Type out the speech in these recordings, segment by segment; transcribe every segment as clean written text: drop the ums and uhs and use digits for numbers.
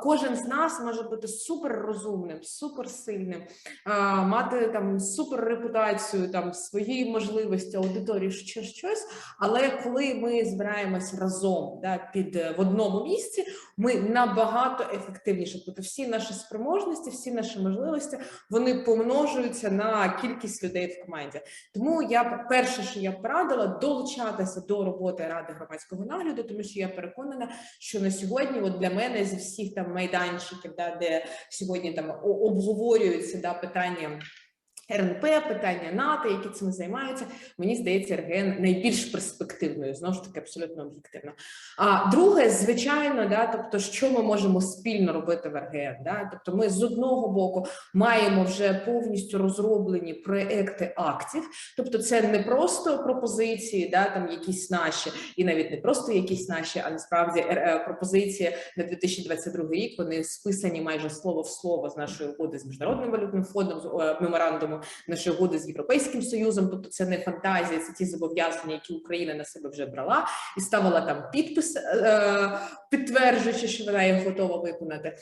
кожен з нас може бути суперрозумним, суперсильним, мати там суперрепутацію, там свої можливості, аудиторії, щось, але коли ми збираємося разом, да, в одному місці, ми набагато ефективніше. Тобто всі наші спроможності, всі наші можливості, вони помножуються на кількість людей в команді. Тому перше, що я б порадила, долучатися до роботи Ради громадського нагляду, тому що я переконана, що на сьогодні, от для мене зі всіх там майданчиків, да, де сьогодні там обговорюються, да, питання РНП, питання НАТО, які цим займаються, мені здається, РГН найбільш перспективною, знову ж таки, абсолютно об'єктивно. А друге, звичайно, да, тобто, що ми можемо спільно робити в РГН, да? Тобто ми з одного боку маємо вже повністю розроблені проекти актів, тобто це не просто пропозиції, да, там якісь наші, і навіть не просто якісь наші, а насправді пропозиції на 2022 рік, вони списані майже слово в слово з нашої угоди з Міжнародним валютним фондом, з меморандуму нашої угоди з Європейським Союзом, тобто це не фантазія, це ті зобов'язання, які Україна на себе вже брала і ставила там підпис, підтверджуючи, що вона їх готова виконати.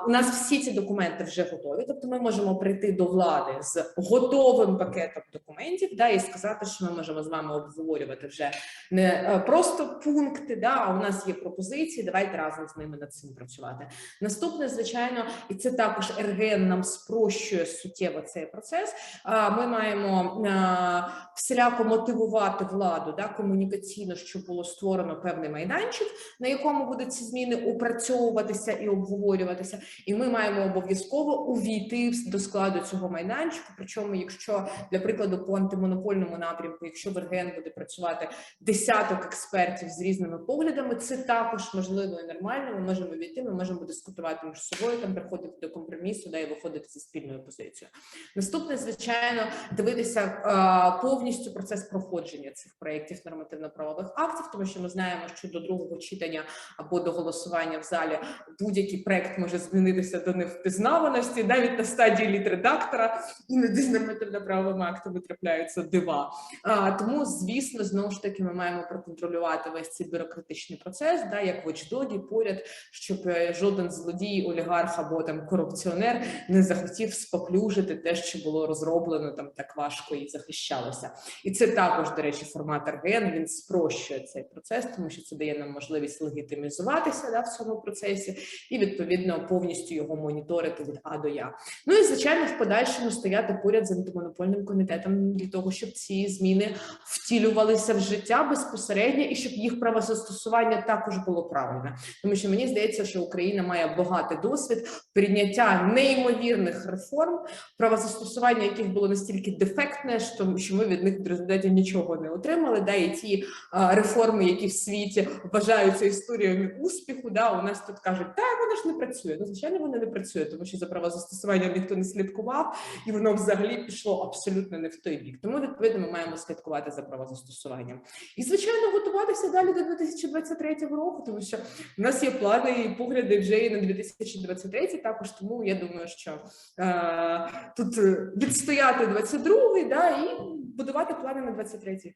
У нас всі ці документи вже готові, тобто ми можемо прийти до влади з готовим пакетом документів, да, і сказати, що ми можемо з вами обговорювати вже не просто пункти, да, а у нас є пропозиції, давайте разом з ними над цим працювати. Наступне, звичайно, і це також РГН нам спрощує суттєво цей процес, ми маємо всіляко мотивувати владу, да, комунікаційно, щоб було створено певний майданчик, на якому будуть ці зміни опрацьовуватися і обговорюватися, і ми маємо обов'язково увійти до складу цього майданчику, причому, якщо, для прикладу, по антимонопольному напрямку, якщо в РГН буде працювати десяток експертів з різними поглядами, це також можливо і нормально, ми можемо війти, ми можемо дискутувати між собою, там приходити до компромісу, да, і виходити зі спільною позицією. Наступне, звичайно, дивитися повністю процес проходження цих проєктів нормативно-правових актів, тому що ми знаємо, що до другого читання або до голосування в залі будь-який проєкт може змінитися до невпізнаваності, навіть на стадії літредактора, іноді з нормативно-правовими актами трапляються дива. Тому, звісно, знову ж таки, ми маємо проконтролювати весь цей бюрократичний процес, да, як watchdog поряд, щоб жоден злодій, олігарх або там корупціонер не захотів споплюжити те, що було розроблено там так важко і захищалося. І це також, до речі, формат РГН, він спрощує цей процес, тому що це дає нам можливість легітимізуватися, да, в цьому процесі і, відповідно, повністю його моніторити від А до Я. Ну і, звичайно, в подальшому стояти поряд з антимонопольним комітетом для того, щоб ці зміни втілювалися в життя безпосередньо і щоб їх правозастосування також було правильне. Тому що мені здається, що Україна має багатий досвід прийняття неймовірних реформ, правозастосування яких було настільки дефектне, що ми від них в результаті нічого не отримали. Да, і ті реформи, які в світі вважаються історіями успіху, да, у нас тут кажуть, так, воно ж не працює. Ну, звичайно, воно не працює, тому що за правозастосуванням ніхто не слідкував, і воно взагалі пішло абсолютно не в той бік. Тому, відповідно, ми маємо слідкувати за правозастосуванням. І, звичайно, готуватися далі до 2023 року, тому що в нас є плани і погляди вже і на 2023 також, тому я думаю, що тут відстояти 22-й, да, і будувати плани на 23-й.